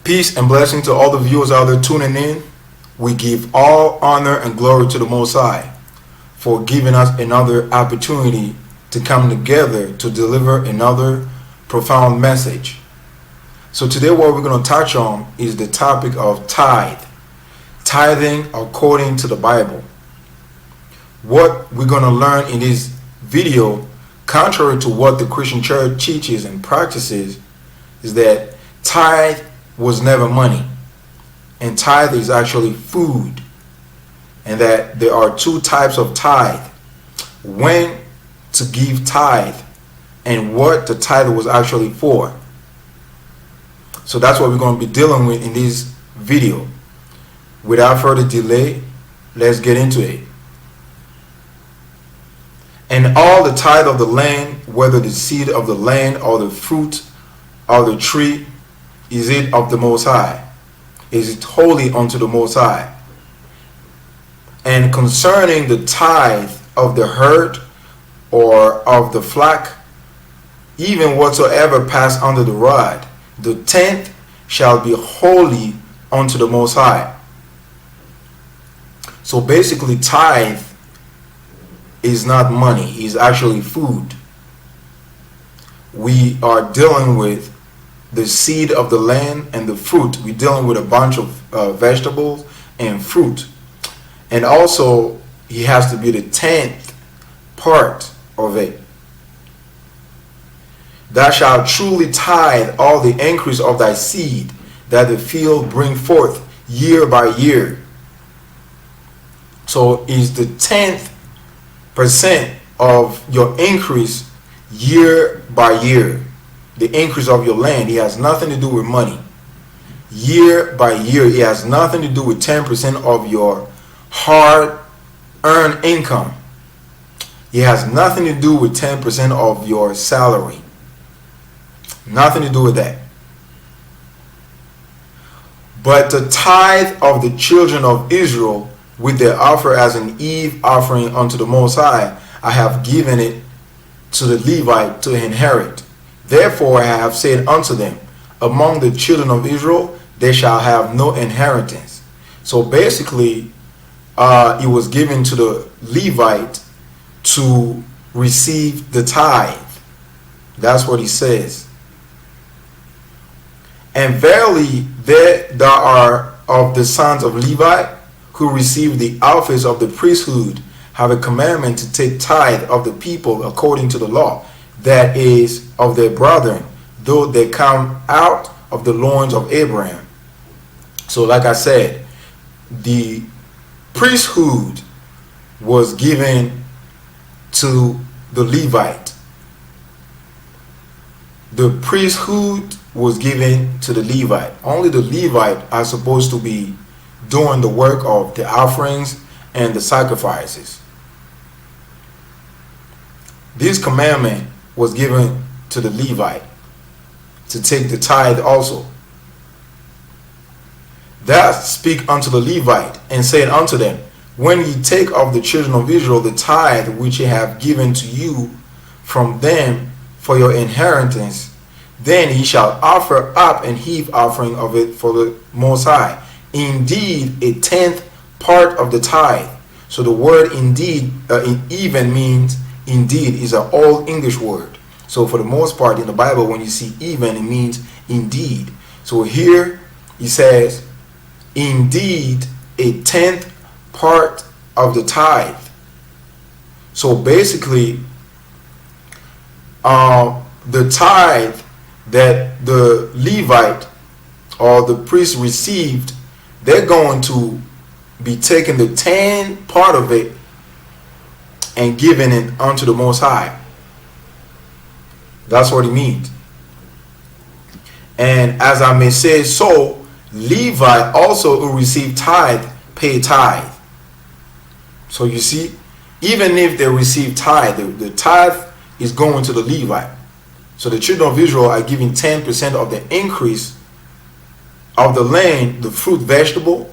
Peace and blessing to all the viewers out there tuning in. We give all honor and glory to the Most High for giving us another opportunity to come together to deliver another profound message. So today what we're going to touch on is the topic of tithe. Tithing according to the Bible. What we're going to learn in this video, contrary to what the Christian church teaches and practices, is that tithe was never money, and tithe is actually food, and that there are two types of tithe: when to give tithe and what the tithe was actually for. So that's what we're going to be dealing with in this video. Without further delay, let's get into it. And all the tithe of the land, whether the seed of the land or the fruit of the tree, is it of the Most High? Is it holy unto the Most High? And concerning the tithe of the herd or of the flock, even whatsoever pass under the rod, the tenth shall be holy unto the Most High. So basically, tithe is not money, it's actually food. We are dealing with the seed of the land and the fruit. We're dealing with a bunch of vegetables and fruit. And also, he has to be the 10th part of it. Thou shalt truly tithe all the increase of thy seed, that the field bring forth year by year. So is the 10th percent of your increase year by year. The increase of your land, it has nothing to do with money. Year by year, it has nothing to do with 10% of your hard-earned income. It has nothing to do with 10% of your salary. Nothing to do with that. But the tithe of the children of Israel, with their offer as an eve offering unto the Most High, I have given it to the Levite to inherit. Therefore I have said unto them, among the children of Israel they shall have no inheritance. So basically, it was given to the Levite to receive the tithe. That's what he says. And verily there are of the sons of Levi who receive the office of the priesthood have a commandment to take tithe of the people according to the law, that is, of their brethren, though they come out of the loins of Abraham. So like I said, the priesthood was given to the Levite. The priesthood was given to the Levite. Only the Levite are supposed to be doing the work of the offerings and the sacrifices. This commandment was given to the Levite to take the tithe also. Thou speak unto the Levite, and said unto them, when ye take of the children of Israel the tithe which ye have given to you from them for your inheritance, then ye shall offer up an heave offering of it for the Most High, indeed a 10th part of the tithe. So the word indeed, even means indeed, is an old English word. So for the most part in the Bible, when you see even, it means indeed. So here he says, indeed a 10th part of the tithe. So basically, the tithe that the Levite or the priest received, they're going to be taking the 10th part of it and giving it unto the Most High. That's what it means. And as I may say so, Levi also who received tithe pay tithe. So you see, even if they receive tithe, the tithe is going to the Levite. So the children of Israel are giving 10% of the increase of the land, the fruit, vegetable,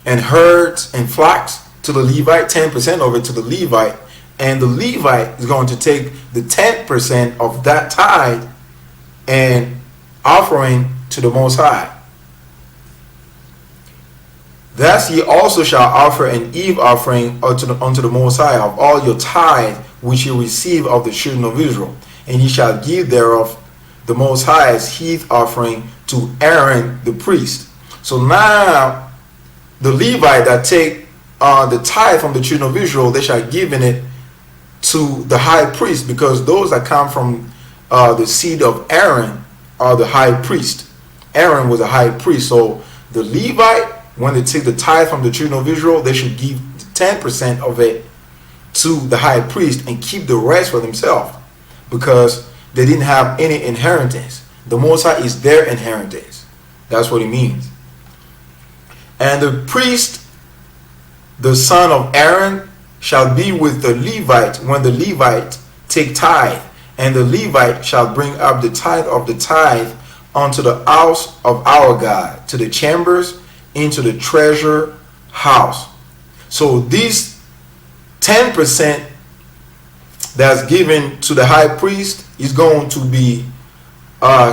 and herds and flocks to the Levite, 10% of it to the Levite, and the Levite is going to take the 10% of that tithe and offering to the Most High. Thus ye also shall offer an eve offering unto the Most High of all your tithe which ye receive of the children of Israel, and ye shall give thereof the Most High's heave offering to Aaron the priest. So now the Levite that take the tithe from the children of Israel, they shall give in it to the high priest, because those that come from the seed of Aaron are the high priest. Aaron was a high priest. So the Levite, when they take the tithe from the children of Israel, they should give 10% of it to the high priest and keep the rest for themselves, because they didn't have any inheritance. The Most High is their inheritance. That's what it means. And the priest, the son of Aaron, shall be with the Levite when the Levite take tithe, and the Levite shall bring up the tithe of the tithe unto the house of our God, to the chambers, into the treasure house. So this 10% that's given to the high priest is going to be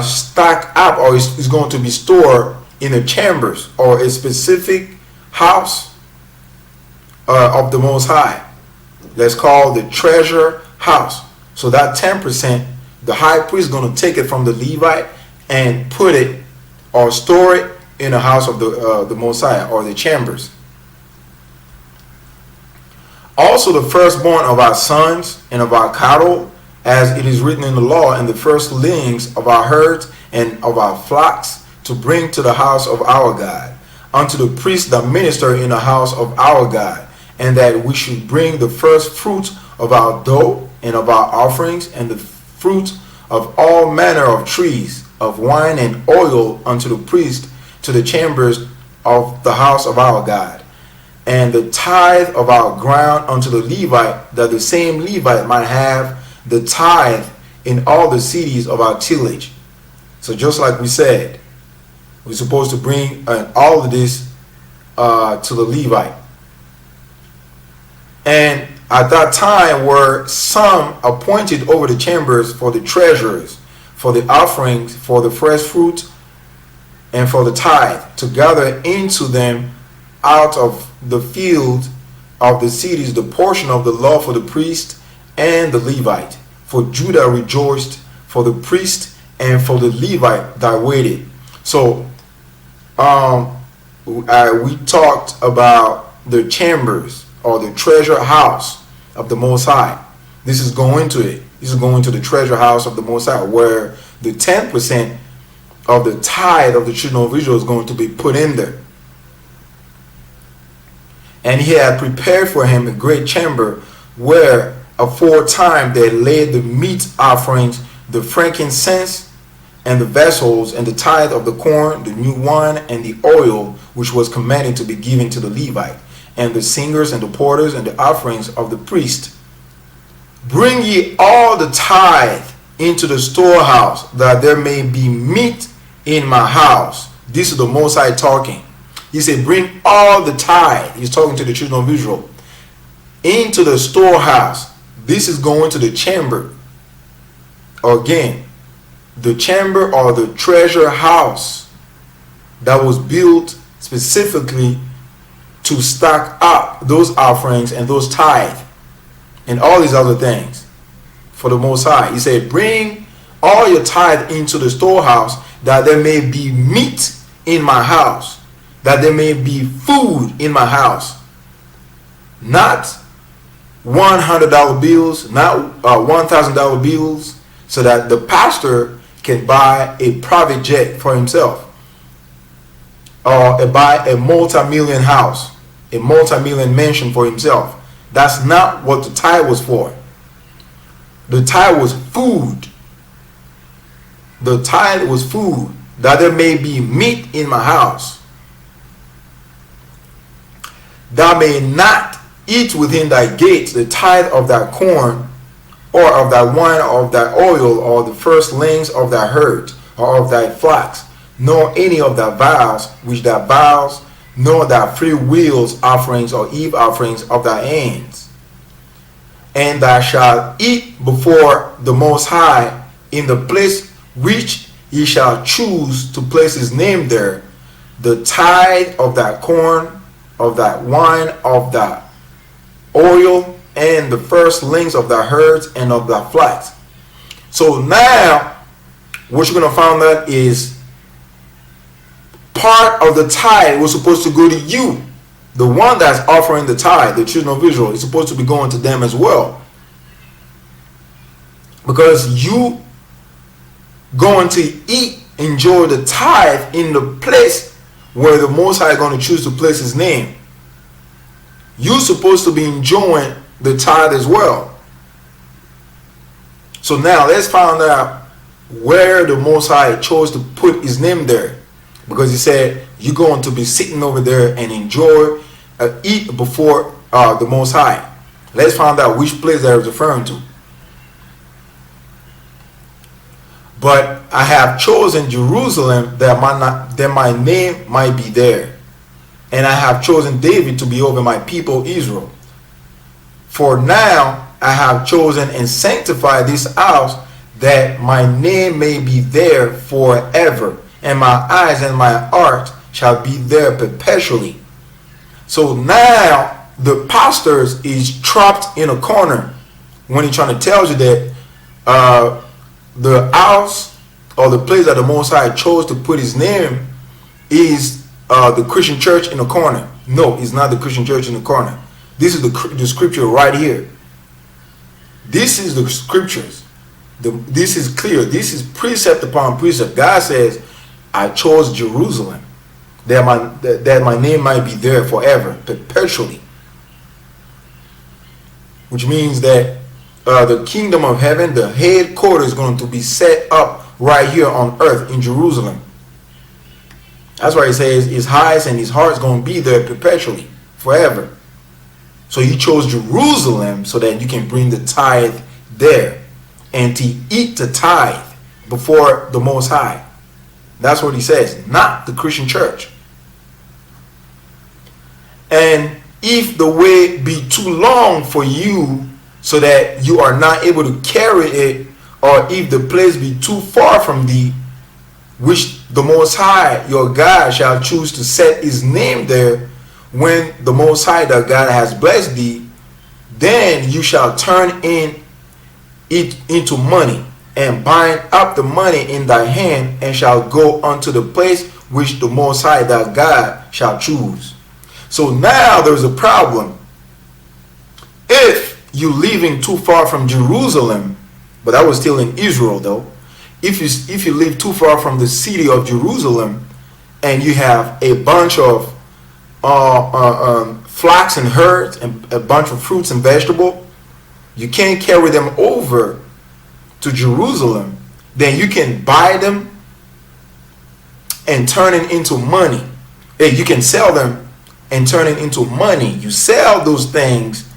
stacked up, or is going to be stored in the chambers or a specific house of the Most High. That's called the treasure house. So that 10%, the high priest is going to take it from the Levite and put it or store it in the house of the Most High, or the chambers. Also the firstborn of our sons and of our cattle, as it is written in the law, and the firstlings of our herds and of our flocks, to bring to the house of our God, unto the priests that minister in the house of our God, and that we should bring the first fruit of our dough and of our offerings, and the fruit of all manner of trees, of wine and oil, unto the priest, to the chambers of the house of our God, and the tithe of our ground unto the Levite, that the same Levite might have the tithe in all the cities of our tillage. So just like we said, we're supposed to bring all of this to the Levite. And at that time were some appointed over the chambers for the treasurers, for the offerings, for the first fruit, and for the tithe, to gather into them out of the field of the cities the portion of the law for the priest and the Levite. For Judah rejoiced for the priest and for the Levite that waited. So we talked about the chambers or the treasure house of the Most High. This is going to it. This is going to the treasure house of the Most High, where the 10% of the tithe of the children of Israel is going to be put in there. And he had prepared for him a great chamber, where aforetime they laid the meat offerings, the frankincense, and the vessels, and the tithe of the corn, the new wine, and the oil, which was commanded to be given to the Levite, and the singers, and the porters, and the offerings of the priest. Bring ye all the tithe into the storehouse, that there may be meat in my house. This is the Most High talking. He said, bring all the tithe. He's talking to the children of Israel. Into the storehouse. This is going to the chamber. Again, the chamber or the treasure house that was built specifically to stock up those offerings and those tithe and all these other things for the Most High. He said, bring all your tithe into the storehouse, that there may be meat in my house, that there may be food in my house. Not $100 bills, not $1,000 bills, so that the pastor can buy a private jet for himself, or buy a multi-million house, a multi-million mansion for himself. That's not what the tithe was for. The tithe was food. The tithe was food, that there may be meat in my house. Thou may not eat within thy gates the tithe of thy corn, or of thy wine, or of thy oil, or the firstlings of thy herd, or of thy flocks, nor any of thy vows which thou vows, nor thy free wills offerings or eve offerings of thy hands. And thou shalt eat before the Most High in the place which he shall choose to place his name there, the tithe of that corn, of that wine, of that oil, and the firstlings of the herds and of the flax. So now, what you're going to find out is part of the tithe was supposed to go to you. The one that's offering the tithe, the children of Israel, is supposed to be going to them as well. Because you going to enjoy the tithe in the place where the Most High is going to choose to place his name. You're supposed to be enjoying the tithe as well. So now let's find out where the Most High chose to put his name there. Because he said, you're going to be sitting over there and enjoy, eat before the Most High. Let's find out which place that is referring to. But I have chosen Jerusalem that my name might be there. And I have chosen David to be over my people Israel. For now I have chosen and sanctified this house, that my name may be there forever, and my eyes and my heart shall be there perpetually. So now the pastors is trapped in a corner when he's trying to tell you that the house or the place that the Most High chose to put his name is the Christian church in the corner. No, it's not the Christian church in the corner. This is the scripture right here. This is the scriptures. This is clear. This is precept upon precept. God says, I chose Jerusalem that my name might be there forever, perpetually. Which means that the kingdom of heaven, the headquarters, is going to be set up right here on earth in Jerusalem. That's why he says his eyes and his heart is going to be there perpetually, forever. So he chose Jerusalem so that you can bring the tithe there and to eat the tithe before the Most High. That's what he says, not the Christian church. And if the way be too long for you, so that you are not able to carry it, or if the place be too far from thee, which the Most High your God shall choose to set his name there, when the Most High thy God has blessed thee, then you shall turn it into money, and bind up the money in thy hand, and shall go unto the place which the Most High thy God shall choose. So now there's a problem. If you living too far from Jerusalem, but that was still in Israel though. If you live too far from the city of Jerusalem, and you have a bunch of flocks and herds and a bunch of fruits and vegetables, you can't carry them over to Jerusalem. Then you can buy them and turn it into money. You can sell them and turn it into money. You sell those things,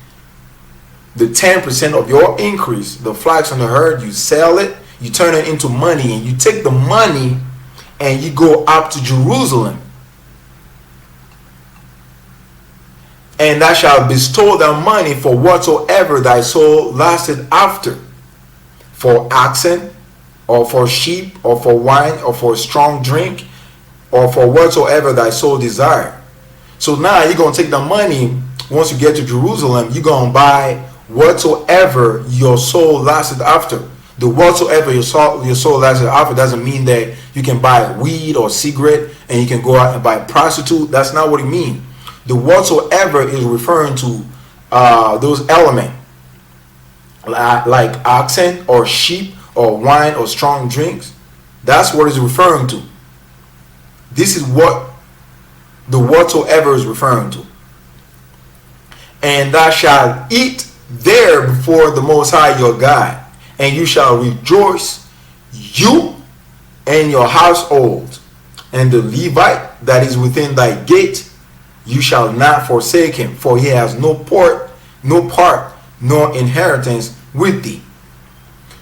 the 10% of your increase, the flocks and the herd, you sell it, you turn it into money, and you take the money and you go up to Jerusalem. And thou shalt bestow thy money for whatsoever thy soul lasted after, for oxen, or for sheep, or for wine, or for strong drink, or for whatsoever thy soul desired. So now you're going to take the money, once you get to Jerusalem, you're going to buy whatsoever your soul lasted after. The whatsoever your soul lasted after doesn't mean that you can buy weed or cigarette and you can go out and buy prostitute. That's not what it means. The whatsoever is referring to those elements like oxen or sheep or wine or strong drinks. That's what it's referring to. This is what the whatsoever is referring to. And thou shalt eat there before the Most High your God, and you shall rejoice, you and your household, and the Levite that is within thy gate, you shall not forsake him, for he has no part, nor inheritance with thee.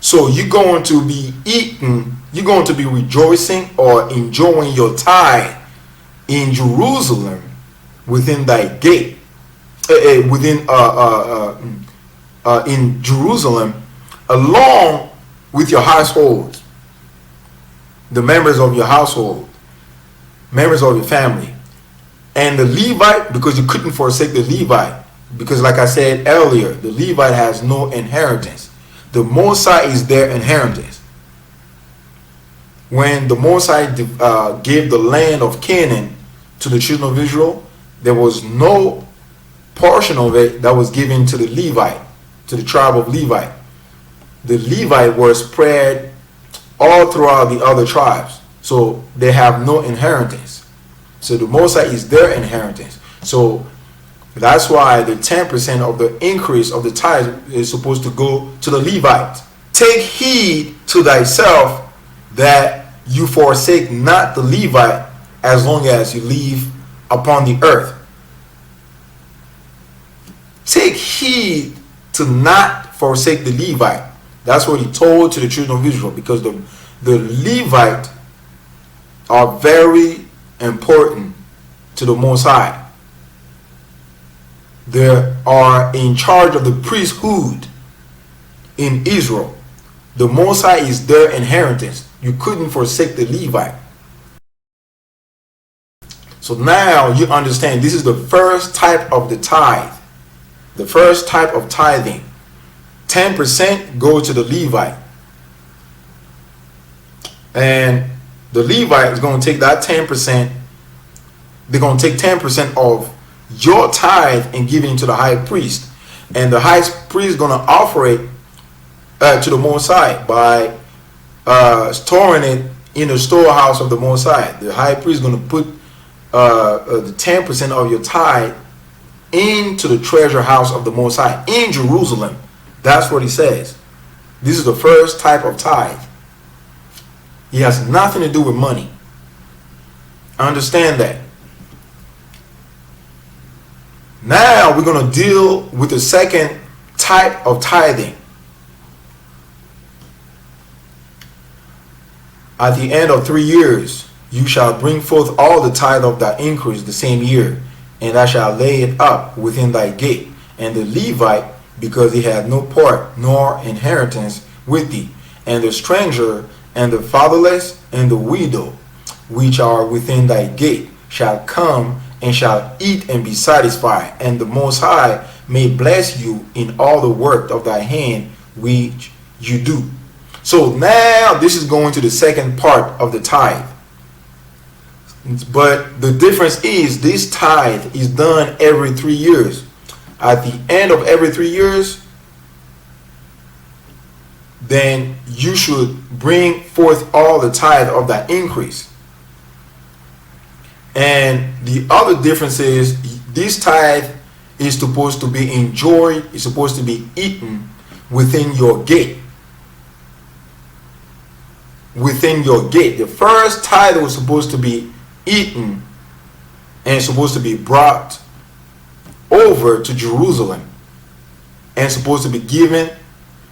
So you're going to be eating, you're going to be rejoicing or enjoying your tithe in Jerusalem within thy gate, in Jerusalem, along with your household. the members of your household, members of your family. And the Levite, because you couldn't forsake the Levite, because like I said earlier, the Levite has no inheritance. The Most High is their inheritance. When the Most High gave the land of Canaan to the children of Israel, there was no portion of it that was given to the Levite, to the tribe of Levite. The Levite were spread all throughout the other tribes, so they have no inheritance. So the Most High is their inheritance. So that's why the 10% of the increase of the tithe is supposed to go to the Levites. Take heed to thyself that you forsake not the Levite as long as you live upon the earth. Take heed to not forsake the Levite. That's what he told to the children of Israel, because the Levite are very important to the Most High. They are in charge of the priesthood in Israel. The Most High is their inheritance. You couldn't forsake the Levite. So now you understand this is the first type of the tithe. The first type of tithing. 10% go to the Levite. And the Levite is going to take that 10%. They're going to take 10% of your tithe and give it to the high priest. And the high priest is going to offer it to the Most High by storing it in the storehouse of the Most High. The high priest is going to put the 10% of your tithe into the treasure house of the Most High in Jerusalem. That's what he says. This is the first type of tithe. It has nothing to do with money. Understand that. Now we're going to deal with the second type of tithing. At the end of 3 years, you shall bring forth all the tithe of thy increase the same year, and thou shalt lay it up within thy gate. And the Levite, because he had no part nor inheritance with thee, and the stranger, and the fatherless, and the widow, which are within thy gate, shall come and shall eat and be satisfied. And the Most High may bless you in all the work of thy hand which you do. So now this is going to the second part of the tithe. But the difference is this tithe is done every 3 years. At the end of every 3 years, then you should bring forth all the tithe of that increase. And the other difference is this tithe is supposed to be enjoyed, is supposed to be eaten within your gate. Within your gate. The first tithe was supposed to be eaten and supposed to be brought over to Jerusalem and supposed to be given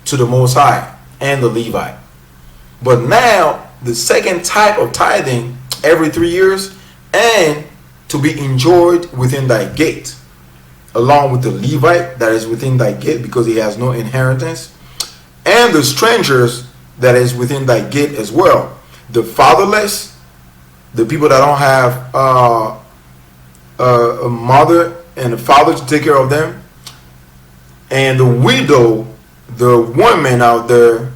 to the Most High and the Levite. But now the second type of tithing every 3 years and to be enjoyed within thy gate, along with the Levite that is within thy gate because he has no inheritance, and the strangers that is within thy gate as well. The fatherless, the people that don't have a mother and a father to take care of them, and the widow, the women out there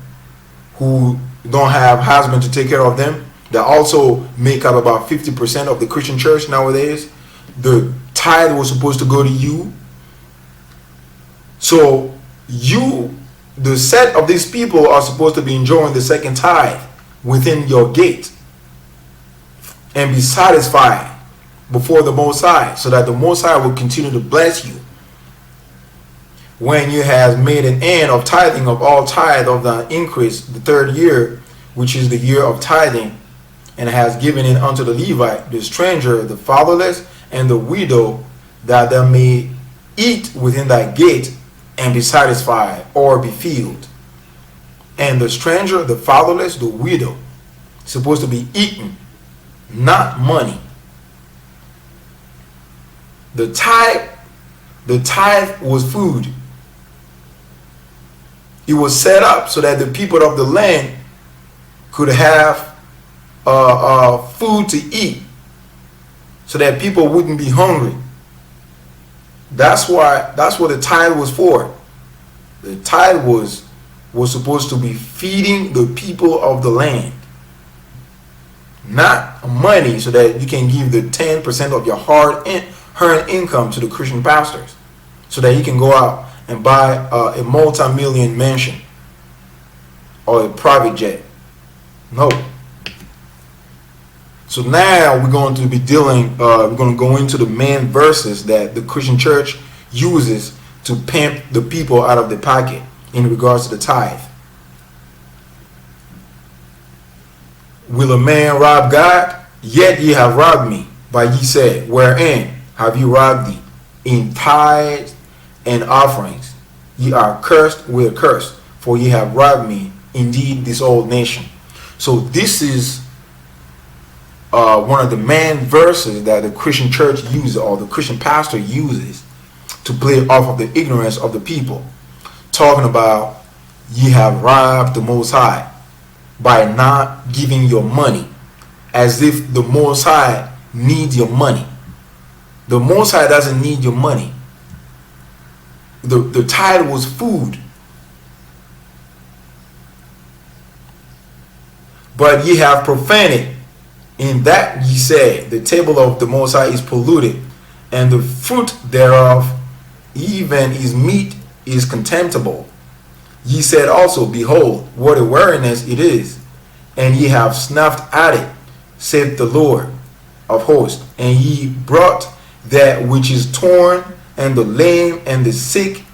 who don't have husband to take care of them, that also make up about 50% of the Christian church nowadays. The tithe was supposed to go to you. So you, the set of these people, are supposed to be enjoying the second tithe within your gate and be satisfied before the Most High, so that the Most High will continue to bless you when you have made an end of tithing of all tithe of the increase the 3rd year, which is the year of tithing, and has given it unto the Levite, the stranger, the fatherless, and the widow, that they may eat within thy gate and be satisfied or be filled. And the stranger, the fatherless, the widow, supposed to be eaten, not money. The tithe was food. It was set up so that the people of the land could have food to eat so that people wouldn't be hungry. That's what the tithe was for. The tithe was supposed to be feeding the people of the land, not money so that you can give the 10% of your hard-earned income to the Christian pastors so that he can go out and buy a multi-million mansion or a private jet. No. So now we're going to be we're going to go into the main verses that the Christian church uses to pimp the people out of the pocket in regards to the tithe. Will a man rob God? Yet ye have robbed me. But ye said, wherein have you robbed thee? In tithes and offerings. Ye are cursed with a curse, for ye have robbed me, indeed this old nation. So this is one of the main verses that the Christian church uses, or the Christian pastor uses, to play off of the ignorance of the people, talking about ye have robbed the Most High by not giving your money, as if the Most High needs your money. The Most High doesn't need your money. The tithe was food. But ye have profaned it, in that ye say, the table of the Most High is polluted, and the fruit thereof, even his meat, is contemptible. Ye said also, behold, what a weariness it is, and ye have snuffed at it, saith the Lord of hosts. And ye brought that which is torn, and the lame, and the sick,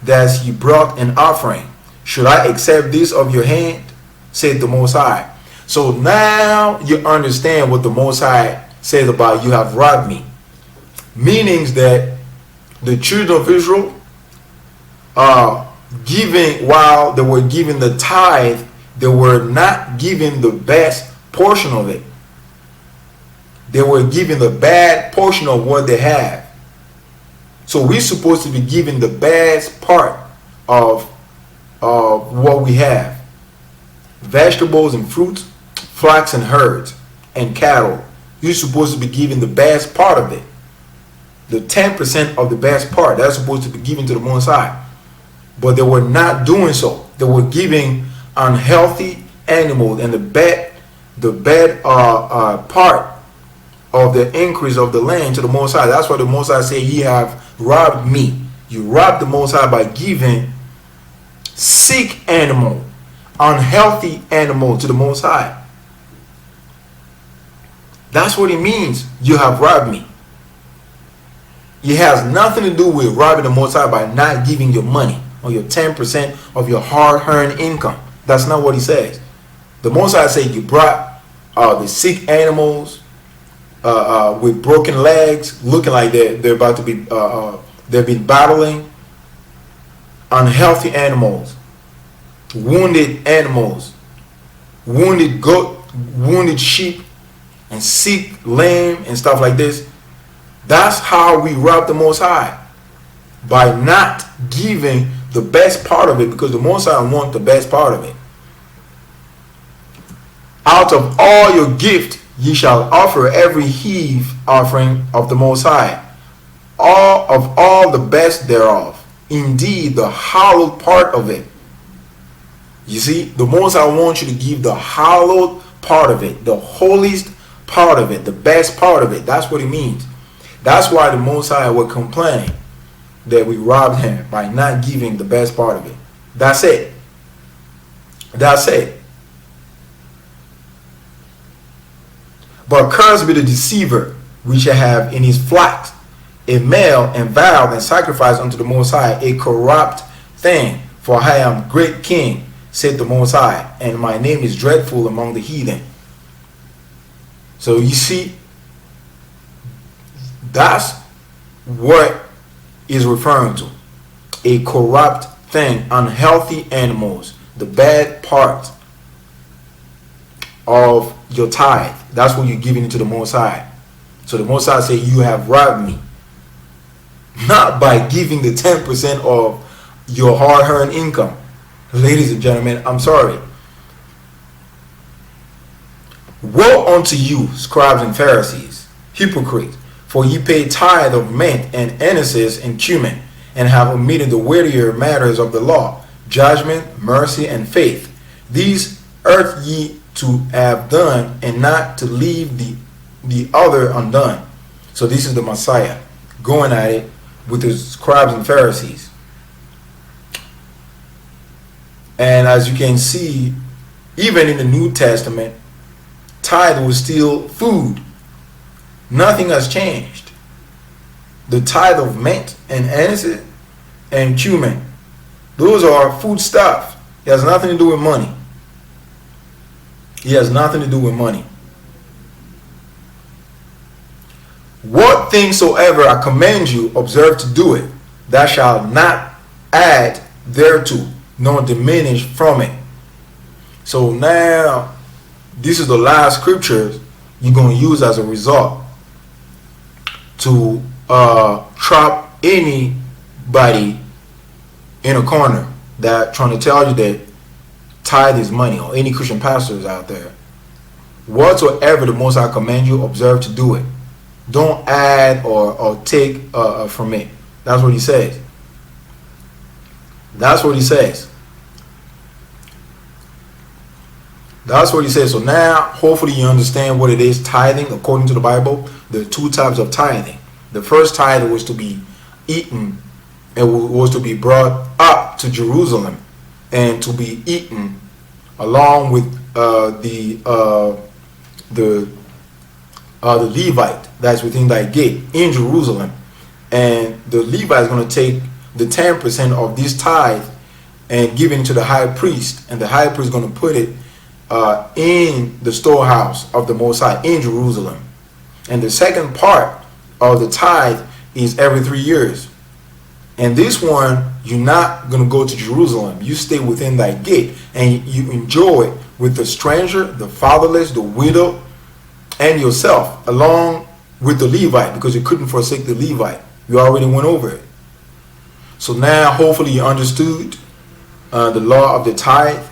that ye brought an offering. Should I accept this of your hand, saith the Most High? So now you understand what the Most High says about you have robbed me. Meanings that the children of Israel giving, while they were giving the tithe, they were not giving the best portion of it. They were giving the bad portion of what they have. So we're supposed to be giving the best part of what we have. Vegetables and fruits, flocks and herds, and cattle. You're supposed to be giving the best part of it. The 10% of the best part, that's supposed to be given to the Most High. But they were not doing so. They were giving unhealthy animals and the bad part of the increase of the land to the Most High. That's why the Most High said, ye have robbed me. You robbed the Most High by giving sick animal, unhealthy animal to the Most High. That's what it means, you have robbed me. It has nothing to do with robbing the Most High by not giving your money or your 10% of your hard-earned income. That's not what he says. The Most High said you brought the sick animals with broken legs, looking like they're about to be they've been battling, unhealthy animals, wounded animals, wounded goat, wounded sheep, and sick, lame, and stuff like this. That's how we rob the Most High, by not giving the best part of it, because the Most High wants the best part of it. Out of all your gift ye shall offer every heave offering of the Most High, all the best thereof, indeed the hallowed part of it. You see, the Most High wants you to give the hallowed part of it, the holiest part of it, the best part of it. That's what it means. That's why the Most High were complaining that we robbed him by not giving the best part of it. That's it. That's it. But cursed be the deceiver which shall have in his flocks a male and vowed and sacrificed unto the Most High a corrupt thing. For I am great king, said the Most High, and my name is dreadful among the heathen. So you see, that's what is referring to. A corrupt thing, unhealthy animals, the bad part of your tithe. That's what you're giving to the Most High. So the Most High said, you have robbed me. Not by giving the 10% of your hard-earned income. Ladies and gentlemen, I'm sorry. Woe unto you, scribes and Pharisees, hypocrites! For ye pay tithe of mint and anise and cumin, and have omitted the weightier matters of the law, judgment, mercy, and faith. These ought ye to have done, and not to leave the other undone. So this is the Messiah going at it with the scribes and Pharisees. And as you can see, even in the New Testament, tithe was still food. Nothing has changed. The tithe of mint and anise and cumin, those are food stuff. It has nothing to do with money. It has nothing to do with money. What things soever I command you, observe to do it. Thou shalt not add thereto, nor diminish from it. So now, this is the last scriptures you're going to use as a result to trap anybody in a corner that trying to tell you that tithe is money, or any Christian pastors out there. Whatsoever the Most High command you, observe to do it. Don't add or take from it. That's what he says. That's what he says. That's what he says. So now, hopefully you understand what it is, tithing, according to the Bible. There are two types of tithing. The first tithe was to be eaten, and was to be brought up to Jerusalem and to be eaten along with the Levite that's within thy gate in Jerusalem. And the Levite is going to take the 10% of this tithe and give it to the high priest, and the high priest is going to put it in the storehouse of the Most High in Jerusalem. And the second part of the tithe is every 3 years. And this one, you're not going to go to Jerusalem. You stay within thy gate, and you enjoy it with the stranger, the fatherless, the widow, and yourself, along with the Levite, because you couldn't forsake the Levite. You already went over it. So now, hopefully you understood the law of the tithe.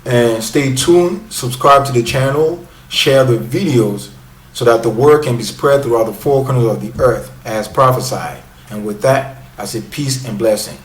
And stay tuned, subscribe to the channel, share the videos, so that the word can be spread throughout the four corners of the earth as prophesied. And with that, I say peace and blessing.